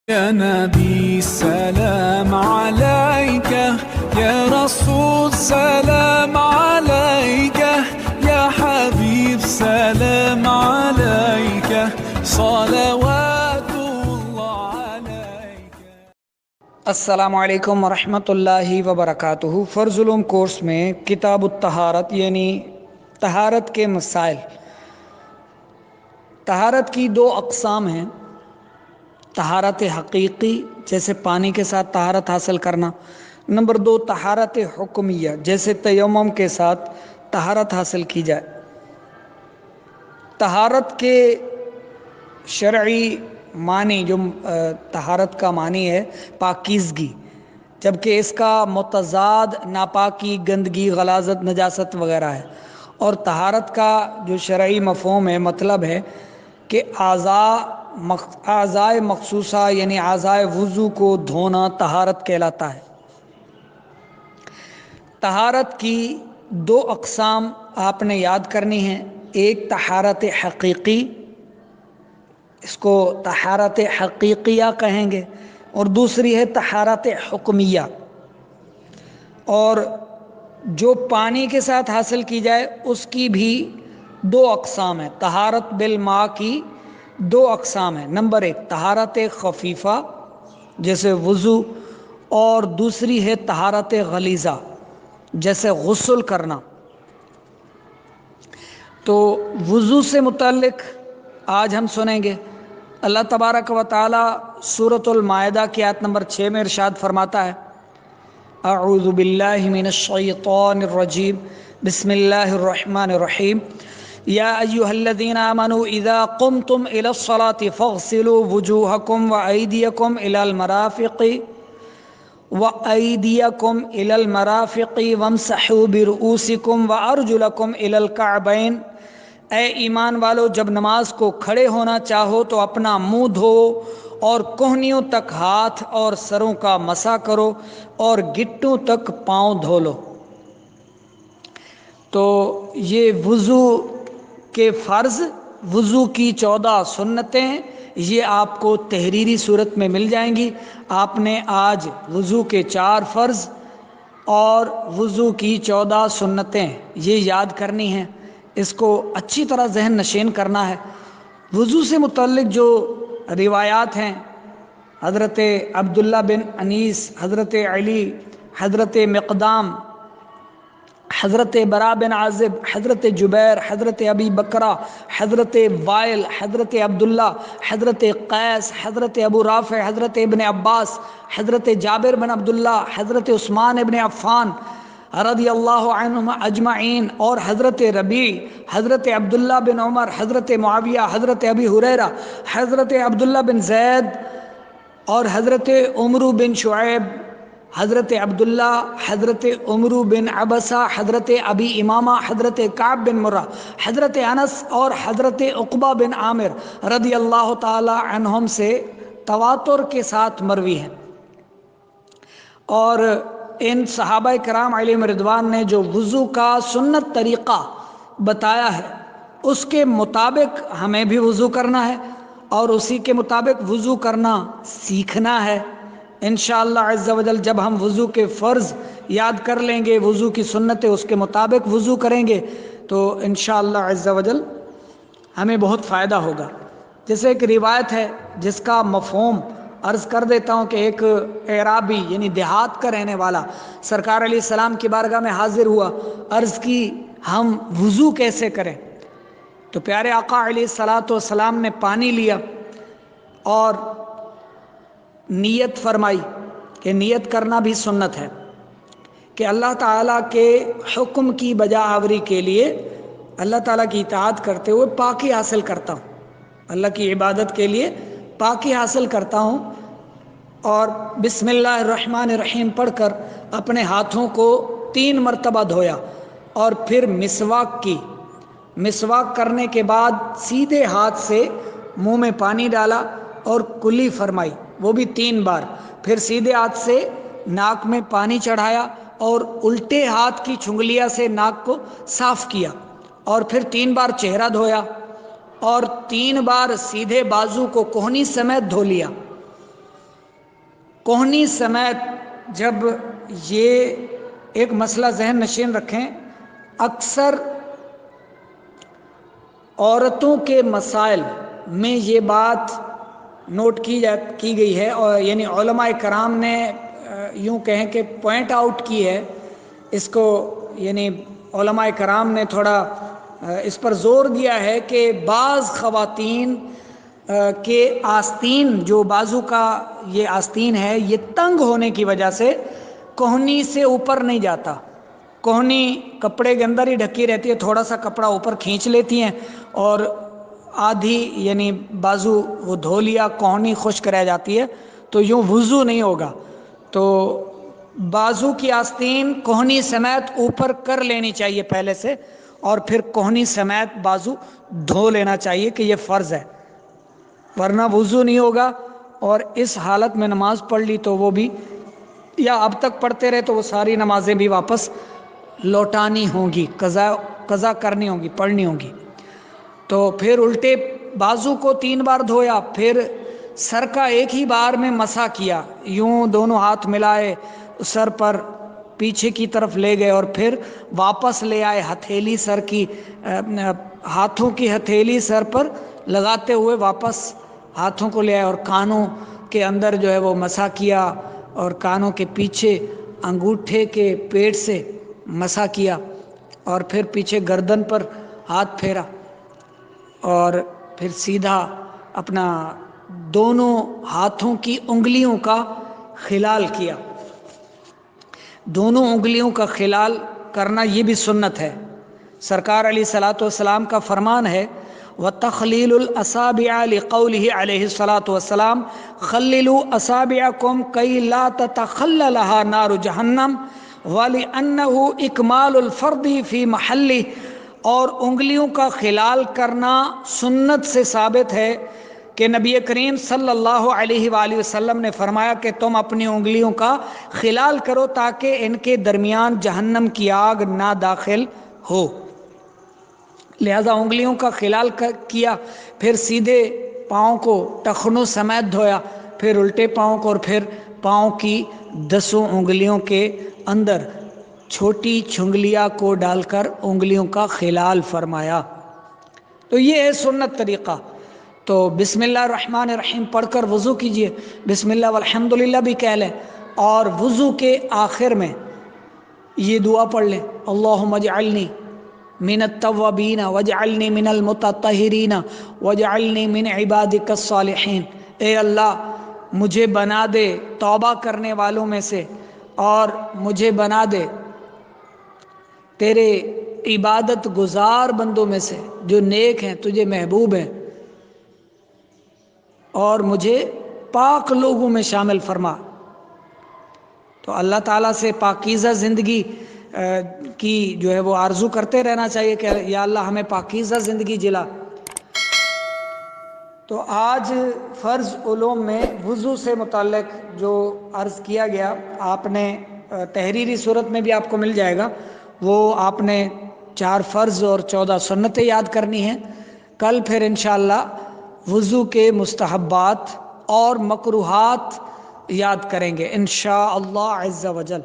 يا نبي سلام عليك يا رسول سلام عليك يا حبيب سلام عليك صلوات الله عليك. السلام علیکم ورحمۃ اللہ وبرکاتہ۔ فرض علوم کورس میں کتاب الطہارت یعنی طہارت کے مسائل۔ طہارت کی دو اقسام ہیں، طہارت حقیقی جیسے پانی کے ساتھ طہارت حاصل کرنا، نمبر دو طہارت حکمیہ جیسے تیمم کے ساتھ طہارت حاصل کی جائے۔ طہارت کے شرعی معنی جو طہارت کا معنی ہے پاکیزگی، جبکہ اس کا متضاد ناپاکی، گندگی، غلاظت، نجاست وغیرہ ہے، اور طہارت کا جو شرعی مفہوم ہے مطلب ہے کہ اعضاء مخصوصہ یعنی اعضاء وضو کو دھونا طہارت کہلاتا ہے۔ طہارت کی دو اقسام آپ نے یاد کرنی ہیں، ایک طہارت حقیقی، اس کو طہارت حقیقیہ کہیں گے، اور دوسری ہے طہارت حکمیہ۔ اور جو پانی کے ساتھ حاصل کی جائے اس کی بھی دو اقسام ہیں۔ طہارت بالماء کی دو اقسام ہیں، نمبر ایک طہارت خفیفہ جیسے وضو، اور دوسری ہے طہارت غلیظہ جیسے غسل کرنا۔ تو وضو سے متعلق آج ہم سنیں گے۔ اللہ تبارک و تعالی سورۃ المائدہ کی آیت نمبر 6 میں ارشاد فرماتا ہے، اعوذ باللہ من الشیطان الرجیم، بسم اللہ الرحمن الرحیم، یا ایہا الذین آمنوا اذا قمتم الی الصلاة فاغسلوا وجوہکم وایدیکم الی المرافق وامسحوا برؤوسکم وارجلکم الی الکعبین۔ اے ایمان والو، جب نماز کو کھڑے ہونا چاہو تو اپنا منہ دھو اور کوہنیوں تک ہاتھ اور سروں کا مسح کرو اور گٹوں تک پاؤں دھو لو۔ تو یہ وضو کے فرض، وضو کی 14 سنتیں یہ آپ کو تحریری صورت میں مل جائیں گی۔ آپ نے آج وضو کے 4 فرض اور وضو کی 14 سنتیں یہ یاد کرنی ہیں، اس کو اچھی طرح ذہن نشین کرنا ہے۔ وضو سے متعلق جو روایات ہیں، حضرت عبداللہ بن انیس، حضرت علی، حضرت مقدام، حضرت براء بن عازب، حضرت جبیر، حضرت ابی بکرہ، حضرت وائل، حضرت عبداللہ، حضرت قیس، حضرت ابو رافع، حضرت ابن عباس، حضرت جابر بن عبداللہ، حضرت عثمان ابن عفان رضی اللہ عنہم اجمعین، اور حضرت ربیع، حضرت عبداللہ بن عمر، حضرت معاویہ، حضرت ابی ہریرہ، حضرت عبداللہ بن زید، اور حضرت عمرو بن شعیب، حضرت عبداللہ، حضرت عمرو بن عبسہ، حضرت ابی امامہ، حضرت کعب بن مرہ، حضرت انس اور حضرت عقبہ بن عامر رضی اللہ تعالی عنہم سے تواتر کے ساتھ مروی ہیں۔ اور ان صحابہ کرام علیہم رضوان نے جو وضو کا سنت طریقہ بتایا ہے اس کے مطابق ہمیں بھی وضو کرنا ہے، اور اسی کے مطابق وضو کرنا سیکھنا ہے۔ انشاءاللہ عز و جل جب ہم وضو کے فرض یاد کر لیں گے، وضو کی سنتیں اس کے مطابق وضو کریں گے، تو انشاءاللہ عز و جل ہمیں بہت فائدہ ہوگا۔ جیسے ایک روایت ہے جس کا مفہوم عرض کر دیتا ہوں کہ ایک اعرابی یعنی دیہات کا رہنے والا سرکار علیہ السلام کی بارگاہ میں حاضر ہوا، عرض کی ہم وضو کیسے کریں؟ تو پیارے آقا علیہ السلام نے پانی لیا اور نیت فرمائی کہ نیت کرنا بھی سنت ہے کہ اللہ تعالیٰ کے حکم کی بجا آوری کے لیے، اللہ تعالیٰ کی اطاعت کرتے ہوئے پاکی حاصل کرتا ہوں، اللہ کی عبادت کے لیے پاکی حاصل کرتا ہوں، اور بسم اللہ الرحمن الرحیم پڑھ کر اپنے ہاتھوں کو 3 مرتبہ دھویا، اور پھر مسواک کی۔ مسواک کرنے کے بعد سیدھے ہاتھ سے منہ میں پانی ڈالا اور کلی فرمائی، وہ بھی 3 بار، پھر سیدھے ہاتھ سے ناک میں پانی چڑھایا اور الٹے ہاتھ کی چنگلیاں سے ناک کو صاف کیا، اور پھر 3 بار چہرہ دھویا، اور 3 بار سیدھے بازو کو کوہنی سمیت دھو لیا۔ کوہنی سمیت جب یہ ایک مسئلہ ذہن نشین رکھیں، اکثر عورتوں کے مسائل میں یہ بات نوٹ کی گئی ہے، اور یعنی علماء کرام نے یوں کہیں کہ پوائنٹ آؤٹ کی ہے اس کو، یعنی علماء کرام نے تھوڑا اس پر زور دیا ہے کہ بعض خواتین کے آستین، جو بازو کا یہ آستین ہے، یہ تنگ ہونے کی وجہ سے کوہنی سے اوپر نہیں جاتا. کوہنی کپڑے کے اندر ہی ڈھکی رہتی ہے، تھوڑا سا کپڑا اوپر کھینچ لیتی ہیں اور آدھی یعنی بازو وہ دھو لیا، کوہنی خشک رہ جاتی ہے، تو یوں وضو نہیں ہوگا. تو بازو کی آستین کوہنی سمیت اوپر کر لینی چاہیے پہلے سے، اور پھر کوہنی سمیت بازو دھو لینا چاہیے کہ یہ فرض ہے، ورنہ وضو نہیں ہوگا. اور اس حالت میں نماز پڑھ لی تو وہ بھی، یا اب تک پڑھتے رہے تو وہ ساری نمازیں بھی واپس لوٹانی ہوں گی، قضا کرنی ہوگی، پڑھنی ہوگی. تو پھر الٹے بازو کو 3 بار دھویا، پھر سر کا ایک ہی بار میں مسح کیا، یوں دونوں ہاتھ ملائے سر پر پیچھے کی طرف لے گئے، اور پھر واپس لے آئے ہتھیلی سر کی، ہاتھوں کی ہتھیلی سر پر لگاتے ہوئے واپس ہاتھوں کو لے آئے، اور کانوں کے اندر جو ہے وہ مسح کیا، اور کانوں کے پیچھے انگوٹھے کے پیڑ سے مسح کیا، اور پھر پیچھے گردن پر ہاتھ پھیرا، اور پھر سیدھا اپنا دونوں ہاتھوں کی انگلیوں کا خلال کیا. دونوں انگلیوں کا خلال کرنا یہ بھی سنت ہے. سرکار علیہ الصلاۃ والسلام کا فرمان ہے، وَتَخْلِيلُ الْأَصَابِعَ لِقَوْلِهِ علیہ الصلاۃ والسلام خَلِّلُوا أَصَابِعَكُمْ كَيْ لَا تَتَخَلَّلَهَا نَارُ جَهَنَّمَ وَلِأَنَّهُ إِكْمَالُ الْفَرْضِ فِي مَحَلِّهِ. اور انگلیوں کا خلال کرنا سنت سے ثابت ہے کہ نبی کریم صلی اللہ علیہ وآلہ وسلم نے فرمایا کہ تم اپنی انگلیوں کا خلال کرو تاکہ ان کے درمیان جہنم کی آگ نہ داخل ہو. لہذا انگلیوں کا خلال کیا، پھر سیدھے پاؤں کو ٹخنوں سمیت دھویا، پھر الٹے پاؤں کو، اور پھر پاؤں کی 10 انگلیوں کے اندر چھوٹی چھنگلیاں کو ڈال کر انگلیوں کا خلال فرمایا. تو یہ ہے سنت طریقہ. تو بسم اللہ الرحمن الرحیم پڑھ کر وضو کیجئے، بسم اللہ والحمدللہ بھی کہہ لیں، اور وضو کے آخر میں یہ دعا پڑھ لیں، اللہم اجعلنی من التوابین واجعلنی من المتطہرین واجعلنی من عبادک الصالحین. اے اللہ مجھے بنا دے توبہ کرنے والوں میں سے، اور مجھے بنا دے تیرے عبادت گزار بندوں میں سے جو نیک ہیں، تجھے محبوب ہیں، اور مجھے پاک لوگوں میں شامل فرما. تو اللہ تعالیٰ سے پاکیزہ زندگی کی جو ہے وہ آرزو کرتے رہنا چاہیے کہ یا اللہ ہمیں پاکیزہ زندگی جلا. تو آج فرض علوم میں وضو سے متعلق جو عرض کیا گیا، آپ نے تحریری صورت میں بھی آپ کو مل جائے گا، وہ آپ نے 4 فرض اور 14 سنتیں یاد کرنی ہیں. کل پھر انشاءاللہ وضو کے مستحبات اور مکروہات یاد کریں گے انشاءاللہ عز و جل.